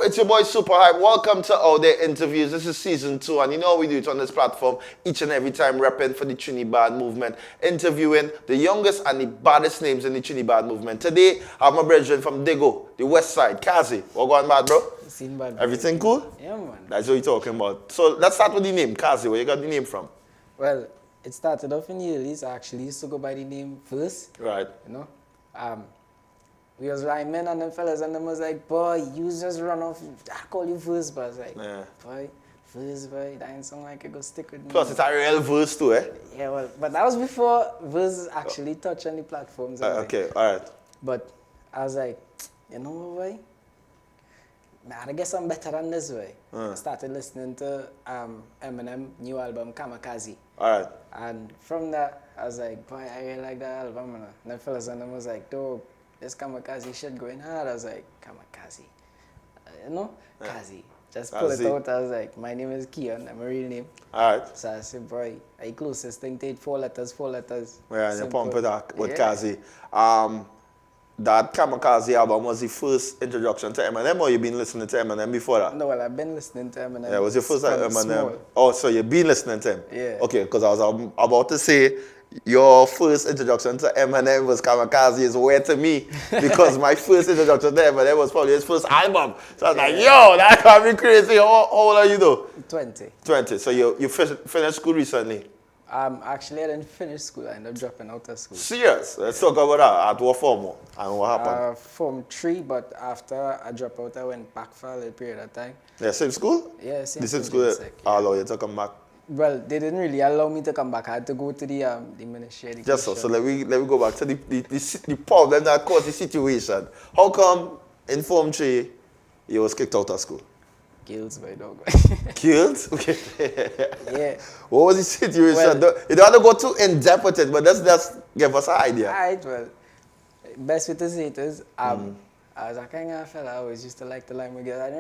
it's your boy Super Hype. Welcome to Outdey Interviews. This is season 2, and you know we do it on this platform each and every time, repping for the TRINIBAD movement, interviewing the youngest and the baddest names in the TRINIBAD movement. Today, I have my brethren from Dago, the west side, Kazi. What going bad, bro? Seen bad. Everything cool? Yeah, man. That's what you're talking about. So let's start with the name, Kazi. Where you got the name from? Well, it started off in the earlys. I actually used to go by the name first. Right. You know, we was rhyming and them fellas and them was like, boy, you just run off. I call you first, but I was like, Yeah. boy, first, boy, that ain't something like it go stick with me. Plus, it's a real verse too, eh? Yeah, well, but that was before verses actually touch on the platforms. And Okay, all right. But I was like, you know what, boy? I guess I'm better than this way. I started listening to Eminem new album Kazi. All right. And from that, I was like, boy, I really like that album. And the fellas and them was like, dog, this Kazi shit going hard. I was like, Kazi. You know, Kazi. Just pull it out. I was like, my name is Kian, I'm a real name. All right. So I said, boy, I closest thing to it, 4 letters. Yeah, and you pump it up with Kazi. That Kazi album was the first introduction to Eminem, or you been listening to Eminem before that? No, well, I've been listening to Eminem. Yeah, was your first from Eminem? small. Oh, so you've been listening to him? Yeah. Okay, because I was about to say your first introduction to Eminem was Kazi is weird to me because my first introduction to Eminem was probably his first album. So I was like, yo, that can't be crazy. How old are you though? 20. 20. So you finished school recently? Actually, I didn't finish school. I ended up dropping out of school. Serious? Let's talk about that. At what form and what happened? Form 3, but after I dropped out, I went back for a little period of time. Yeah, same school? Yeah, same The same school allow you to come back? Well, they didn't really allow me to come back. I had to go to the Ministry of Education. Just so let me go back to the problem that caused the situation. How come in Form 3 you was kicked out of school? Kills by dog. Killed? Okay. Yeah. What was the situation? Well, you don't have to go too in depth with it, but let's just give us an idea. Alright, well, best way to say it is, I was a kind of fella. I always used to like to like my girls. I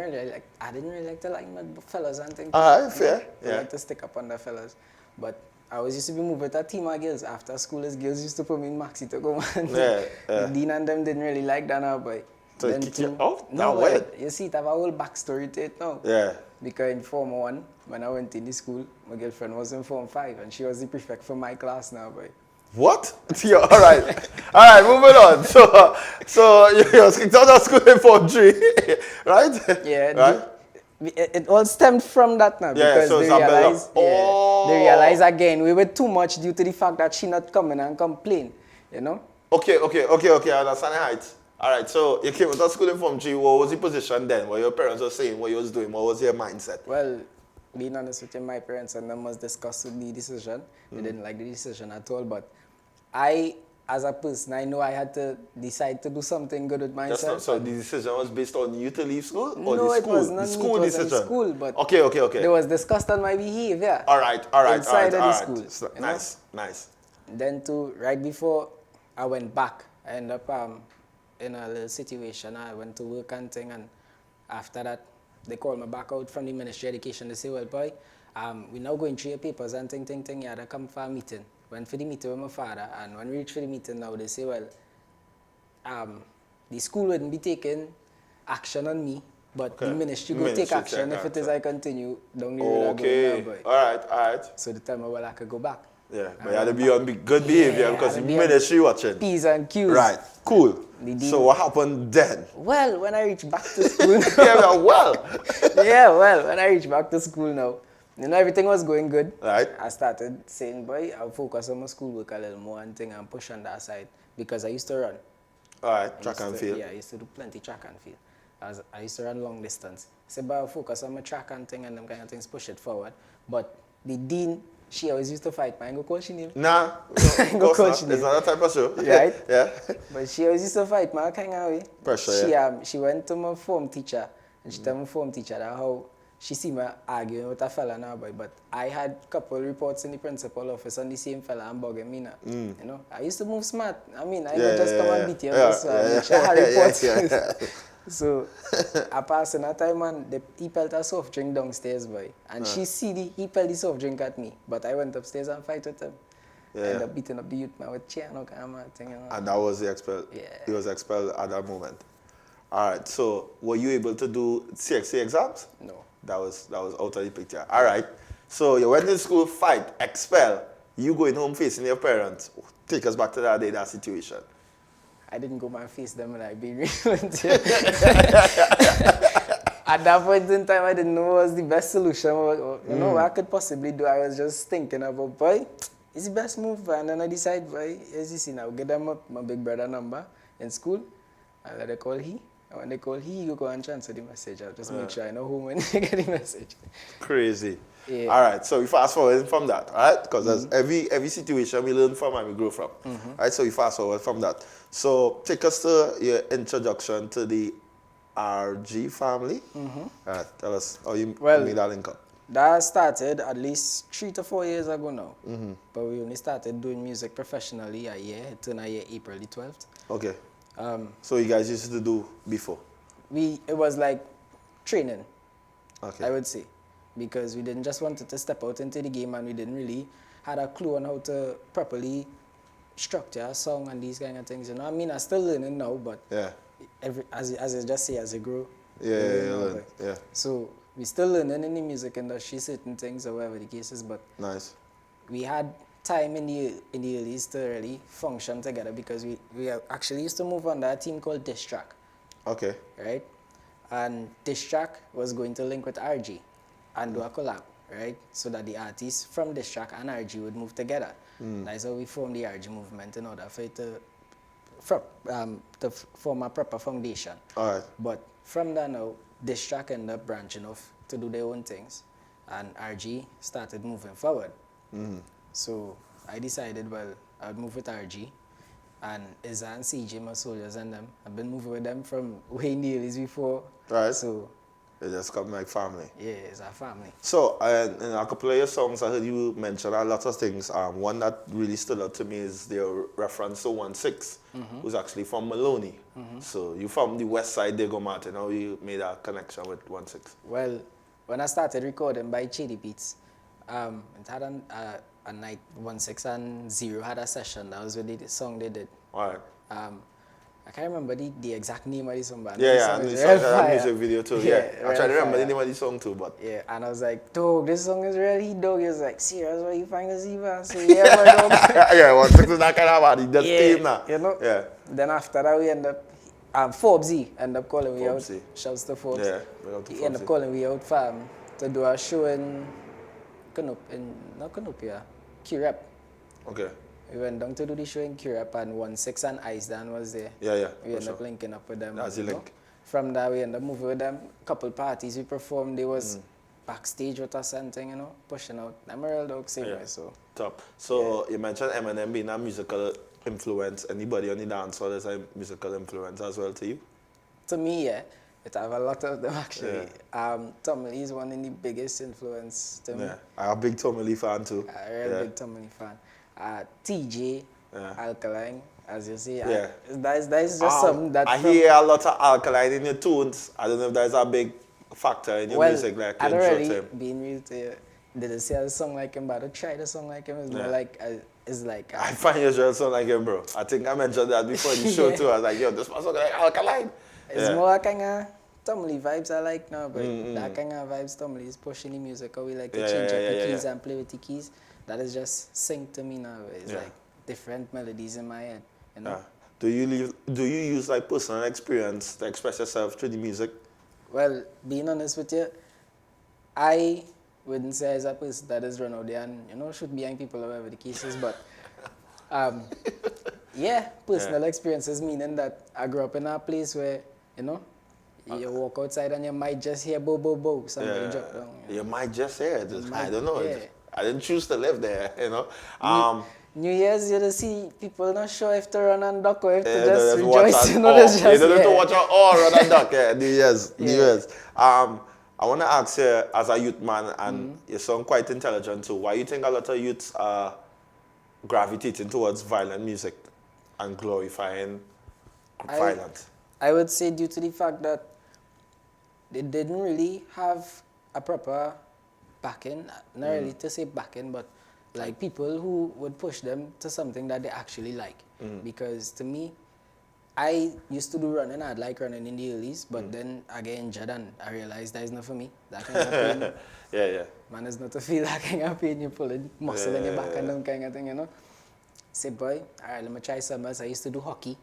didn't really like to like my fellas and things. Alright, fair. I like to stick up on the fellas, but I always used to be moving with a team of girls. After school, as girls used to put me in maxi to go. The Dean and them didn't really like that now, boy. So you kick you out? No, way. You see, it have a whole backstory to it now. Yeah. Because in Form 1, when I went in the school, my girlfriend was in Form 5, and she was the prefect for my class now, boy. What? Yeah, all right. All right, moving on. So you was kicked out of school in Form 3, right? Yeah. Right? It all stemmed from that now, because so they realized again we were too much due to the fact that she not coming and complain, you know? Okay, I understand the height. All right, so you came out of school in Form 3. What was the position then? What your parents were saying, what you was doing? What was your mindset? Well, being honest with you, my parents and them was discussing the decision. They didn't like the decision at all, but I, as a person, I know I had to decide to do something good with myself. So the decision was based on you to leave school? Or No, the school? it was not the school me, it was decision? in school, but Okay. there was discussed on my behavior. All right. Inside of the school. So, You know? nice. Then right before I went back, I ended up in a little situation. I went to work and thing, and after that, they called me back out from the Ministry of Education. They say, well, boy, we're now going through your papers and thing. You had to come for a meeting. Went for the meeting with my father, and when we reached for the meeting now, they say, well, the school wouldn't be taking action on me, but the ministry will take action if it is I continue down the road. Okay, all right. So they tell me, well, I could go back. Yeah, but you had to be on good behavior because the ministry watching. P's and Q's. Right, cool. So what happened then? Well, when I reached back to school when I reached back to school now, you know, everything was going good. Right. I started saying, boy, I'll focus on my schoolwork a little more and thing and push on that side because I used to run. All right, track and field. Yeah, I used to do plenty track and field. I used to run long distance. I said, but I'll focus on my track and thing and them kind of things, push it forward. But the dean, she always used to fight me. I ain't gonna call she name. Nah, I ain't gonna call she name. It's not that type of show. Right? Yeah. But she always used to fight me, kind of way. Pressure, She went to my form teacher and she told my form teacher that how she see me arguing with a fella now, boy. But I had a couple reports in the principal office on the same fella and bugging me now. You know, I used to move smart. I mean, I would just come and beat you. I had reports. So I passed in that time and he pelted a soft drink downstairs, boy. And she see he pelted the soft drink at me. But I went upstairs and fight with him. I ended up beating up the youth man with chair and all kind of thing. You know? And that was the expel. Yeah. He was expelled at that moment. All right. So were you able to do CXC exams? No. That was out of the picture. All right. So you went to school, fight, expel. You going home facing your parents. Take us back to that day, that situation. I didn't go my face them when I be real with you. At that point in time, I didn't know what was the best solution. You know what I could possibly do. I was just thinking about, boy, it's the best move. And then I decided, boy, as you see now, get them up my big brother number in school. And let they call he. And when they call he, you go and transfer the message. I'll just make sure I know who when they get the message. Crazy. Yeah. All right, so we fast forward from that, all right? Because every situation we learn from and we grow from. All right, so we fast forward from that. So take us to your introduction to the RG family. All right, tell us how you made that link up. That started at least 3 to 4 years ago now. But we only started doing music professionally a year. It turned a year April the 12th. Okay. So you guys used to do before? It was like training, Okay. I would say. Because we didn't just wanted to step out into the game and we didn't really had a clue on how to properly structure a song and these kind of things. You know, I mean, I'm still learning now, but Yeah. as I just say, as I grow. Yeah. So we still learning in the music industry certain things or whatever the case is, but Nice. we had time in the early to really function together because we actually used to move under a team called Diss Track. Okay. Right? And Diss Track was going to link with RG and do a collab, right? So that the artists from Diss Track and RG would move together. That's how we formed the RG movement in order for it to form a proper foundation. All right. But from that now, Diss Track ended up branching off to do their own things. And RG started moving forward. So I decided, well, I'd move with RG. And Izza and CJ, my soldiers and them, I've been moving with them from way in the years before. Right. So They just come like family. yeah, it's our family. So, in a couple of your songs, I heard you mention a lot of things. One that really stood out to me is their reference to 1-6, who's actually from Maloney. So, you from the west side, Diego Martin. How you made a connection with 1-6? Well, when I started recording by 𝗟𝗜𝗞, it had a night 1-6 and 0 had a session. That was really the song they did. All right. I can't remember the exact name of the song, but Yeah, the and song the is real song had a fire. music video too. Yeah, I try to remember the name of the song too, but Yeah, and I was like, dog, this song is really dope. He was like, serious, what you find this even? So yeah, but dog. yeah, 1-6 is that kind of body. Just team now. You know? Yeah. Then after that, we end up, Forbesy ended up calling me out. Forbesy. Shouts to Forbes. Yeah, big up to He ended up Forbesy. calling me out to do a show in 𝗟𝗜𝗡. Okay. We went down to do the show in 𝗟𝗡 and 1-6 and Ice Dan was there. Yeah. We for ended up sure. linking up with them. That's the you know. link. From there, we ended up moving with them. Couple parties we performed. They was backstage with us and thing, you know, pushing out. I'm a real dog singer, so. Top. So you mentioned Eminem being a musical influence. Anybody on the dance floor is a musical influence as well to you? To me, yeah, it have a lot of them actually. Tommy Lee is one of the biggest influence to me. Yeah. I'm a big Tommy Lee fan too. A real big Tommy Lee fan. TJ, Alkaline, as you say. Yeah. That is just something that. I hear a lot of Alkaline in your tunes. I don't know if there's a big factor in your music like I you don't intro really, to him. being real to you, didn't say a song like him, but I tried a song like him. It's more like, it's like. I find your drill sound like him, bro. I think I mentioned that before the show too. I was like, yo, this must sound like Alkaline. It's more kind of Tommy Lee vibes I like now, but that kind of vibes Tommy Lee is pushing the music. How we like to change up the keys and play with the keys. That is just sync to me now. It's like different melodies in my head, you know. Do you use like personal experience to express yourself through the music? Well, being honest with you, I wouldn't say as a person that is run out there and, you know, should be young people or whatever the case is, but personal experiences meaning that I grew up in a place where, you know, you walk outside and you might just hear bo bo bo, somebody drop down. You might just hear it. I don't know. I didn't choose to live there, you know. New Year's, you just see people not sure if to run and duck or if to just rejoice. You don't need to watch out or run and duck. New Year's. I want to ask you, as a youth man, and you sound quite intelligent too, why you think a lot of youths are gravitating towards violent music and glorifying violence? I would say due to the fact that they didn't really have a proper backing, not really to say backing, but like people who would push them to something that they actually like. Because to me, I used to do running. I'd like running in the earlys, but then I get injured and I realized that is not for me. That kind of pain. Yeah. Man, it's not to feel that kind of pain. You pulling muscle in your back and that kind of thing, you know. Say, boy, all right, let me try something else. I used to do hockey.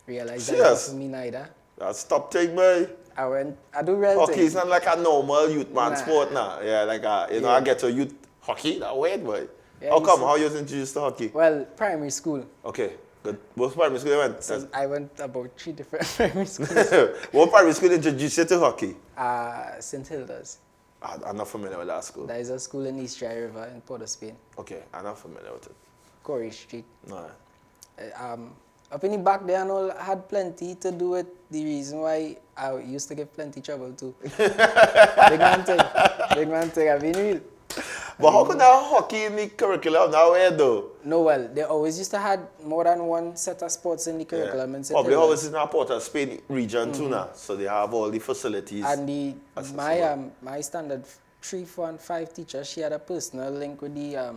Realized that was not for me neither. That's top thing, boy. I do real Hockey thing. is not like a normal youth man sport now. Yeah, like I get to youth hockey, that weird, boy. Yeah, How come? How you was introduced to hockey? Well, primary school. Okay, good. What primary school you went? So I went about 3 different primary schools. What primary school introduced you to hockey? St. Hilda's. I'm not familiar with that school. That is a school in East Dry River in Port of Spain. Okay, I'm not familiar with it. Corey Street. No. Up in the back there, I had plenty to do with the reason why I used to get plenty trouble too. Big man thing, I've been real. But how could that hockey in the curriculum now though? No, well, they always used to have more than one set of sports in the curriculum. Yeah. In St. Probably Hilda's. always in a Port of Spain region too now, so they have all the facilities. And my standard 3, 4, and 5 teacher, she had a personal link with the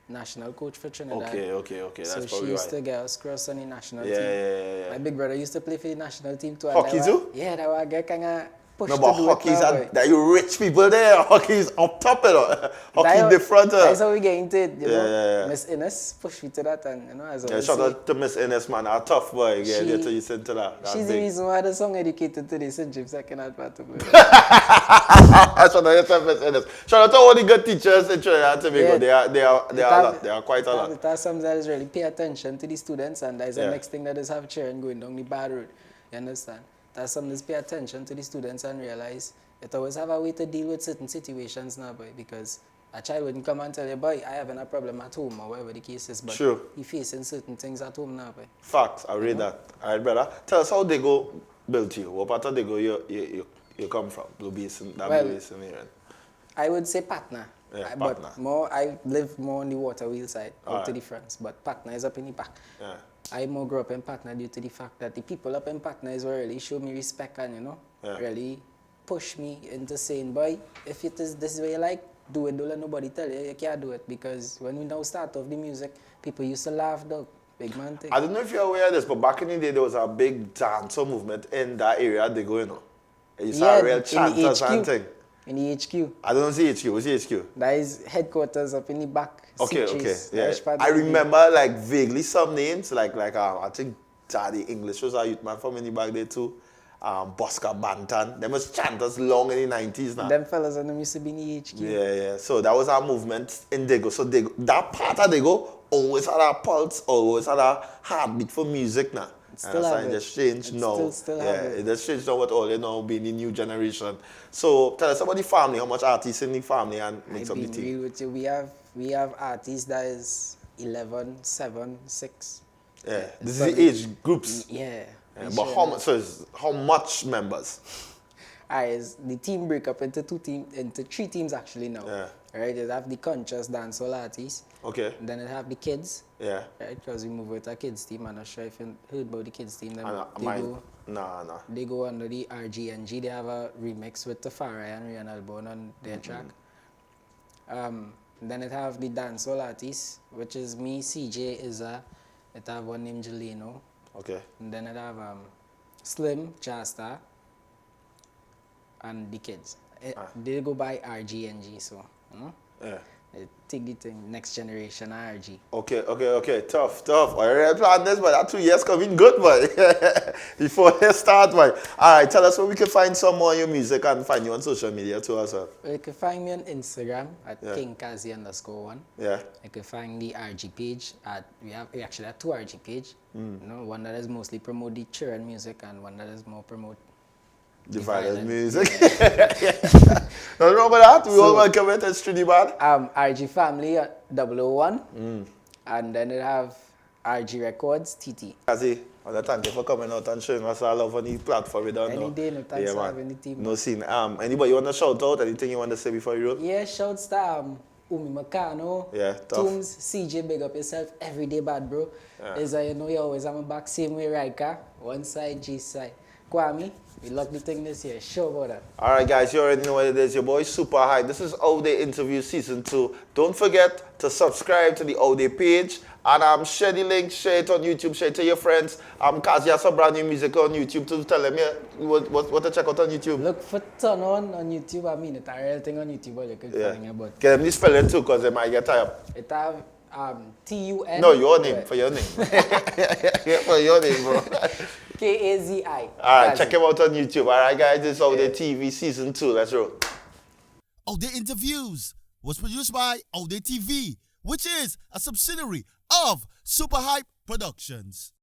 national coach for Trinidad. Okay. That's so probably she used why. to get us cross on the national team. Yeah. My big brother used to play for the national team too. Hockey too? Yeah, that was get kind of pushed No, to but do hockey it is now, boy. that you rich people there. Hockey is up top, you know. Hockey different. That's how we get into it, you know. Yeah. Miss Innes pushed me to that, and you know, as I Yeah, always shout say, out to Miss Innes, man. A tough boy. Yeah, She- get to listen to that. That's she's the big. reason why the song educated to the St. James second part to play. Shout out to Miss Innes. Shout out to all the good teachers in Trinidad and Tobago. Yeah. They are a lot. They are quite a lot. That's something that is really pay attention to the students, and that's Yeah. the next thing that is have children going down the bad road. You understand? That's something that's pay attention to the students and realize it always have a way to deal with certain situations now, boy, because a child wouldn't come and tell you, boy, I having a problem at home or whatever the case is, but Sure. he facing certain things at home now, boy. Facts. I read that. All right, brother. Tell us how they go built you. What part of they go you come from? Blue Basin, that Well, Blue Basin here. I would say Patna. Yeah, But Patna. I live more on the water wheel side, out to Alright. the fronts, but Patna is up in the back. Yeah. I more grew up in Patna due to the fact that the people up in Patna is what really show me respect and, you know, Yeah. really push me into saying, boy, if it is this way you like, do it, don't let nobody tell you, you can't do it. Because when we now start off the music, people used to laugh, dog. Big man thing. I don't know if you're aware of this, but back in the day, there was a big dancer movement in that area they go, you know. It used to have real in the chanters and HQ. thing. In the HQ. I don't know the HQ. What's the HQ? That is headquarters up in the back. Okay. Citrus, Yeah. Irish part I of the- remember like vaguely some names, like I think Daddy English was a youth man from in the back there too. Bosca Bantan. Them was chanters long in the 90s now. Them fellas and them used to be in the HQ. Yeah. So that was our movement in Dago. So that part of Dago always had a pulse, always had a heartbeat for music now. Still have it it. just changed It now. still have Yeah, it. it just changed now with all you know being the new generation. So tell us about the family, how much artists in the family and makes up I've the been team. real with you. We have artists that is 11, 7, 6. Yeah. This is But- the age groups. Yeah. Yeah, we but share how that. much? So it's how much members? The team break up into 3 teams actually now. Yeah. Right? They have the conscious dancehall artists. Okay. And then it have the kids. Yeah. Right? Because we move with a kids team. I'm not sure if you heard about the kids team. Them, Nah. they go under the RGNG. They have a remix with Tafari and Rian Albon on their track. Then it have the dancehall artists, which is me, CJ, Izza. It have one named Jeleno. Okay. And then it have Slim, Chasta, and the kids. They go by RGNG, so, you know? Yeah. They take the thing, next generation RG. Okay. Tough. I already planned this, but that 2 years coming good, boy. Before they start, boy. All right, tell us where we can find some more of your music and find you on social media too as well. You can find me on Instagram at Yeah. KingKazi_1. Yeah. You can find the RG page at, we actually have 2 RG page. You know, one that is mostly promote the children music and one that is more promote The violent violent. music. Nothing wrong with that. We all welcome it. It's Trinidad. RG Family at 001. And then it have RG Records, TT. Kazi, I want to thank you for coming out and showing us our love on the platform. We don't Any know. day, no thanks for man. having the team. No scene. Anybody you want to shout out? Anything you want to say before you roll? Yeah, shouts to Umi Makano. Yeah, tough. Tooms, CJ, big up yourself. Every day bad, bro. Yeah. Is you know you always have my back same way, Rika. One side, G side. Kwame, we lock the thing this year. Sure about that. All right, guys, you already know what it is. Your boy Super High. This is Outdey Interview Season 2. Don't forget to subscribe to the Outdey page And share the link, share it on YouTube, share it to your friends. Kazi has some brand new music on YouTube to tell them what to check out on YouTube. Look for Turn On YouTube. I mean, it's a real thing on YouTube, but you could find it. But Get them the spelling too, because they might get tired. it have TUN. No, your name, for your name. For your name, bro. KAZI. All right, check him out on YouTube. All right, guys, this is Outdey TV Season 2. Let's roll. Outdey Interviews was produced by Outdey TV, which is a subsidiary of Super Hype Productions.